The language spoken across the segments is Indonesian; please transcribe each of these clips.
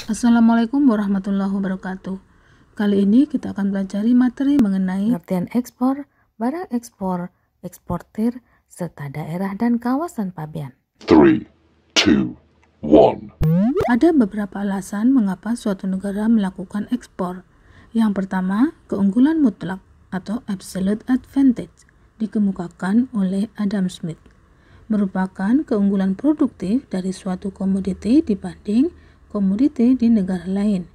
Assalamualaikum warahmatullahi wabarakatuh. Kali ini kita akan pelajari materi mengenai pengertian ekspor, barang ekspor, eksportir, serta daerah dan kawasan pabean. 3, 2, 1. Ada beberapa alasan mengapa suatu negara melakukan ekspor. Yang pertama, keunggulan mutlak atau absolute advantage dikemukakan oleh Adam Smith. Merupakan keunggulan produktif dari suatu komoditi dibanding komoditi di negara lain.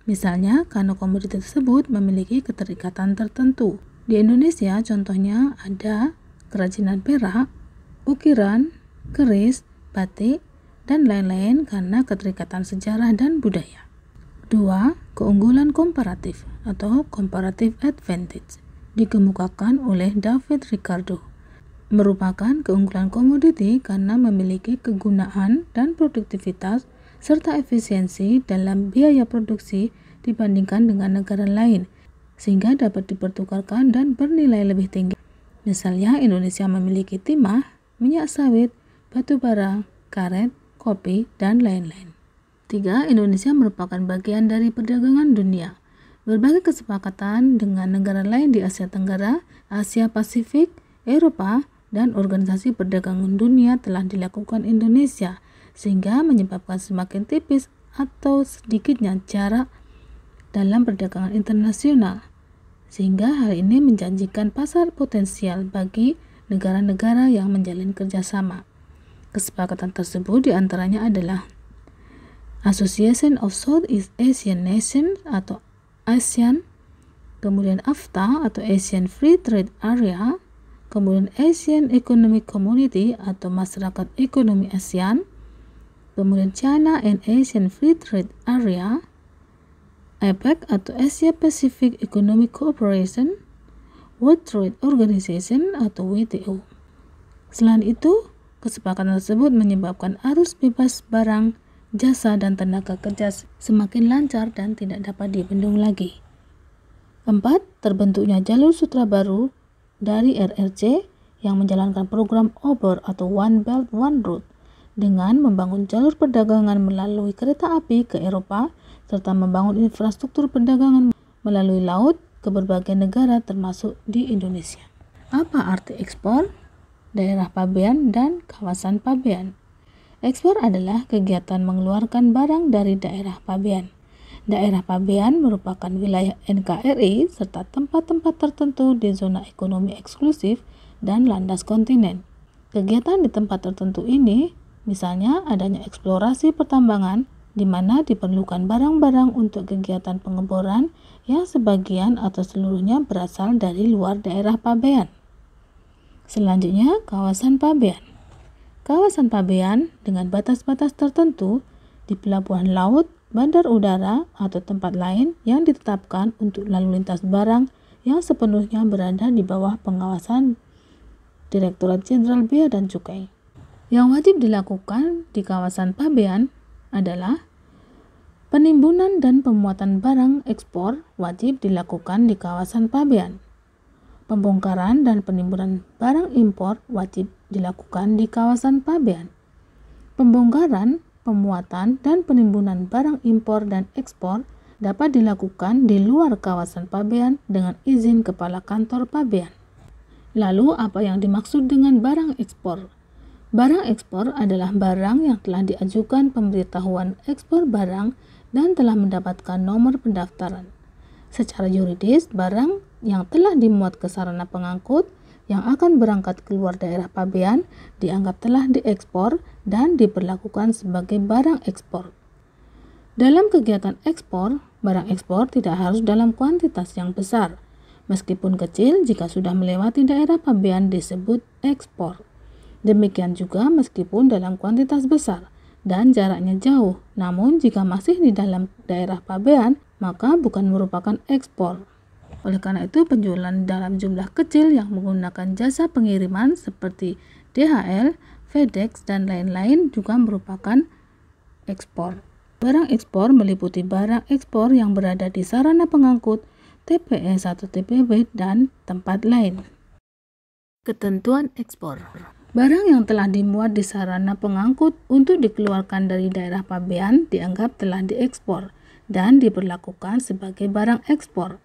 Misalnya, karena komoditi tersebut memiliki keterikatan tertentu. Di Indonesia, contohnya ada kerajinan perak, ukiran, keris, batik, dan lain-lain karena keterikatan sejarah dan budaya. 2. Keunggulan komparatif atau comparative advantage dikemukakan oleh David Ricardo. Merupakan keunggulan komoditi karena memiliki kegunaan dan produktivitas serta efisiensi dalam biaya produksi dibandingkan dengan negara lain, sehingga dapat dipertukarkan dan bernilai lebih tinggi. Misalnya, Indonesia memiliki timah, minyak sawit, batu bara, karet, kopi, dan lain-lain. 3. Indonesia merupakan bagian dari perdagangan dunia. Berbagai kesepakatan dengan negara lain di Asia Tenggara, Asia Pasifik, Eropa, dan Organisasi Perdagangan Dunia telah dilakukan Indonesia, sehingga menyebabkan semakin tipis atau sedikitnya jarak dalam perdagangan internasional, sehingga hal ini menjanjikan pasar potensial bagi negara-negara yang menjalin kerjasama. Kesepakatan tersebut diantaranya adalah Association of Southeast Asian Nations atau ASEAN, kemudian AFTA atau Asian Free Trade Area, kemudian Asian Economic Community atau Masyarakat Ekonomi ASEAN, kemudian China and Asian Free Trade Area, APEC atau Asia Pacific Economic Cooperation, World Trade Organization atau WTO. Selain itu, kesepakatan tersebut menyebabkan arus bebas barang, jasa, dan tenaga kerja semakin lancar dan tidak dapat dibendung lagi. 4. Terbentuknya jalur sutra baru dari RRC yang menjalankan program OBOR atau One Belt One Road dengan membangun jalur perdagangan melalui kereta api ke Eropa serta membangun infrastruktur perdagangan melalui laut ke berbagai negara termasuk di Indonesia. Apa arti ekspor, daerah pabean, dan kawasan pabean? Ekspor adalah kegiatan mengeluarkan barang dari daerah pabean. Daerah pabean merupakan wilayah NKRI serta tempat-tempat tertentu di zona ekonomi eksklusif dan landas kontinen. Kegiatan di tempat tertentu ini, misalnya adanya eksplorasi pertambangan, di mana diperlukan barang-barang untuk kegiatan pengeboran yang sebagian atau seluruhnya berasal dari luar daerah pabean. Selanjutnya, kawasan pabean. Kawasan pabean dengan batas-batas tertentu di pelabuhan laut, bandar udara, atau tempat lain yang ditetapkan untuk lalu lintas barang yang sepenuhnya berada di bawah pengawasan Direktorat Jenderal Bea dan Cukai. Yang wajib dilakukan di kawasan pabean adalah penimbunan dan pemuatan barang ekspor wajib dilakukan di kawasan pabean. Pembongkaran dan penimbunan barang impor wajib dilakukan di kawasan pabean. Pembongkaran, pemuatan, dan penimbunan barang impor dan ekspor dapat dilakukan di luar kawasan pabean dengan izin Kepala Kantor Pabean. Lalu, apa yang dimaksud dengan barang ekspor? Barang ekspor adalah barang yang telah diajukan pemberitahuan ekspor barang dan telah mendapatkan nomor pendaftaran. Secara yuridis, barang yang telah dimuat ke sarana pengangkut yang akan berangkat keluar daerah pabean dianggap telah diekspor dan diperlakukan sebagai barang ekspor. Dalam kegiatan ekspor, barang ekspor tidak harus dalam kuantitas yang besar. Meskipun kecil, jika sudah melewati daerah pabean disebut ekspor. Demikian juga meskipun dalam kuantitas besar dan jaraknya jauh, namun jika masih di dalam daerah pabean, maka bukan merupakan ekspor. Oleh karena itu, penjualan dalam jumlah kecil yang menggunakan jasa pengiriman seperti DHL, FedEx, dan lain-lain juga merupakan ekspor. Barang ekspor meliputi barang ekspor yang berada di sarana pengangkut, TPS atau TPW, dan tempat lain. Ketentuan ekspor. Barang yang telah dimuat di sarana pengangkut untuk dikeluarkan dari daerah pabean dianggap telah diekspor dan diberlakukan sebagai barang ekspor.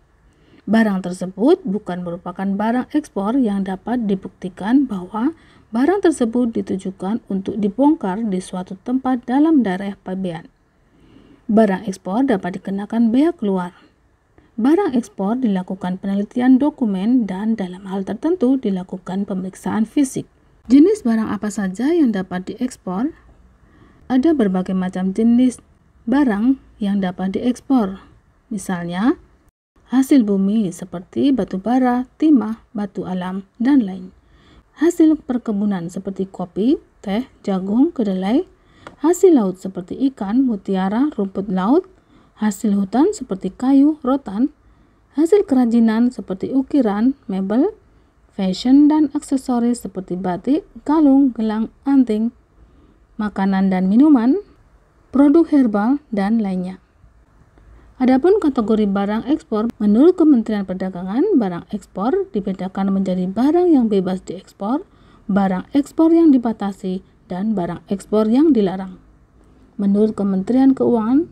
Barang tersebut bukan merupakan barang ekspor yang dapat dibuktikan bahwa barang tersebut ditujukan untuk dibongkar di suatu tempat dalam daerah pabean. Barang ekspor dapat dikenakan bea keluar. Barang ekspor dilakukan penelitian dokumen dan dalam hal tertentu dilakukan pemeriksaan fisik. Jenis barang apa saja yang dapat diekspor? Ada berbagai macam jenis barang yang dapat diekspor. Misalnya, hasil bumi seperti batu bara, timah, batu alam, dan lain. Hasil perkebunan seperti kopi, teh, jagung, kedelai. Hasil laut seperti ikan, mutiara, rumput laut. Hasil hutan seperti kayu, rotan. Hasil kerajinan seperti ukiran, mebel, fashion dan aksesoris seperti batik, kalung, gelang, anting, makanan dan minuman, produk herbal, dan lainnya. Adapun kategori barang ekspor, menurut Kementerian Perdagangan, barang ekspor dibedakan menjadi barang yang bebas diekspor, barang ekspor yang dibatasi, dan barang ekspor yang dilarang. Menurut Kementerian Keuangan,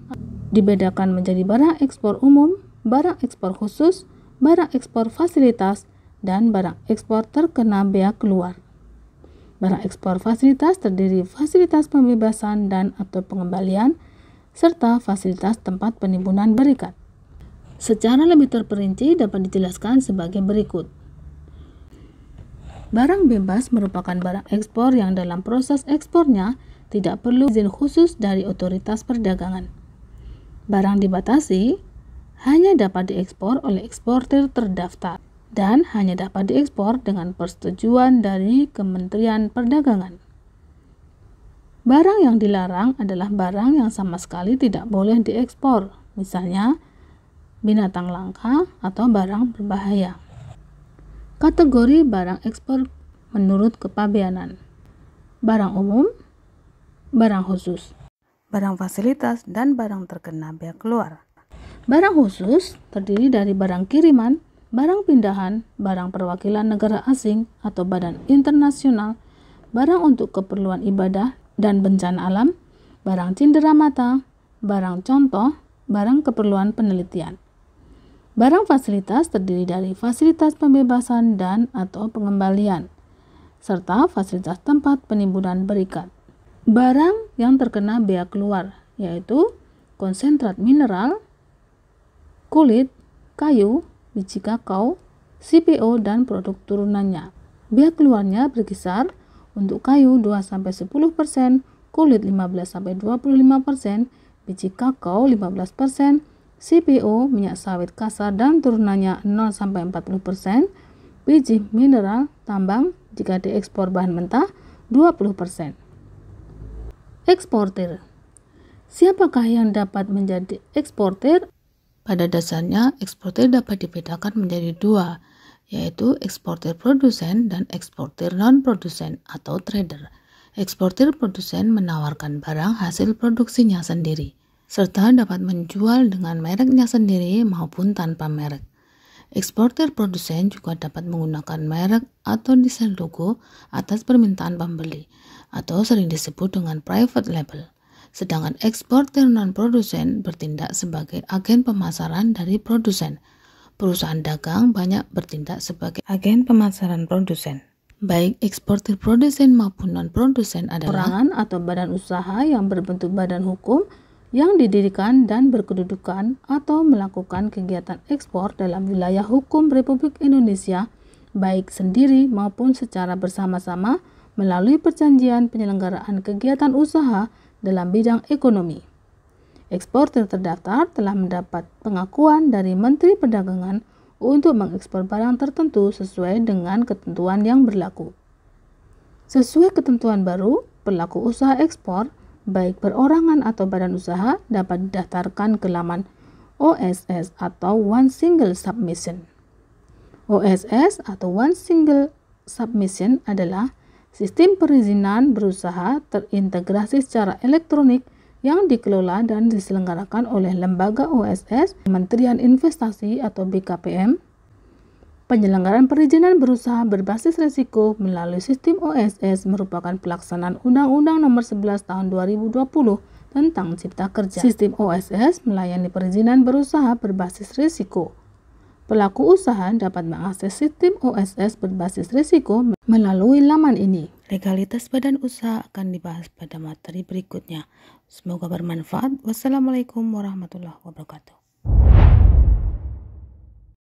dibedakan menjadi barang ekspor umum, barang ekspor khusus, barang ekspor fasilitas, dan barang ekspor terkena bea keluar. Barang ekspor fasilitas terdiri fasilitas pembebasan dan atau pengembalian, serta fasilitas tempat penimbunan berikat. Secara lebih terperinci dapat dijelaskan sebagai berikut. Barang bebas merupakan barang ekspor yang dalam proses ekspornya tidak perlu izin khusus dari otoritas perdagangan. Barang dibatasi hanya dapat diekspor oleh eksportir terdaftar dan hanya dapat diekspor dengan persetujuan dari Kementerian Perdagangan. Barang yang dilarang adalah barang yang sama sekali tidak boleh diekspor, misalnya binatang langka atau barang berbahaya. Kategori barang ekspor menurut kepabeanan: barang umum, barang khusus, barang fasilitas, dan barang terkena bea keluar. Barang khusus terdiri dari barang kiriman, barang pindahan, barang perwakilan negara asing atau badan internasional, barang untuk keperluan ibadah dan bencana alam, barang cindera mata, barang contoh, barang keperluan penelitian. Barang fasilitas terdiri dari fasilitas pembebasan dan atau pengembalian, serta fasilitas tempat penimbunan berikat. Barang yang terkena bea keluar, yaitu konsentrat mineral, kulit, kayu, biji kakao, CPO, dan produk turunannya. Bea keluarnya berkisar untuk kayu 2-10%, kulit 15-25%, biji kakao 15%, CPO, minyak sawit kasar dan turunannya 0-40%, biji mineral, tambang, jika diekspor bahan mentah 20%. Eksportir. Siapakah yang dapat menjadi eksportir? Pada dasarnya, eksportir dapat dibedakan menjadi dua, yaitu eksportir produsen dan eksportir non-produsen atau trader. Eksportir produsen menawarkan barang hasil produksinya sendiri, serta dapat menjual dengan mereknya sendiri maupun tanpa merek. Eksportir produsen juga dapat menggunakan merek atau desain logo atas permintaan pembeli, atau sering disebut dengan private label. Sedangkan eksportir non-produsen bertindak sebagai agen pemasaran dari produsen. Perusahaan dagang banyak bertindak sebagai agen pemasaran produsen. Baik eksportir produsen maupun non-produsen adalah perorangan atau badan usaha yang berbentuk badan hukum yang didirikan dan berkedudukan atau melakukan kegiatan ekspor dalam wilayah hukum Republik Indonesia, baik sendiri maupun secara bersama-sama melalui perjanjian penyelenggaraan kegiatan usaha dalam bidang ekonomi. Eksportir terdaftar telah mendapat pengakuan dari Menteri Perdagangan untuk mengekspor barang tertentu sesuai dengan ketentuan yang berlaku. Sesuai ketentuan baru, pelaku usaha ekspor, baik perorangan atau badan usaha, dapat didaftarkan ke laman OSS atau One Single Submission. OSS atau One Single Submission adalah sistem perizinan berusaha terintegrasi secara elektronik yang dikelola dan diselenggarakan oleh lembaga OSS, Kementerian Investasi atau BKPM, Penyelenggaraan perizinan berusaha berbasis risiko melalui sistem OSS merupakan pelaksanaan Undang-Undang Nomor 11 Tahun 2020 tentang Cipta Kerja. Sistem OSS melayani perizinan berusaha berbasis risiko. Pelaku usaha dapat mengakses sistem OSS berbasis risiko melalui laman ini. Legalitas badan usaha akan dibahas pada materi berikutnya. Semoga bermanfaat. Wassalamualaikum warahmatullahi wabarakatuh.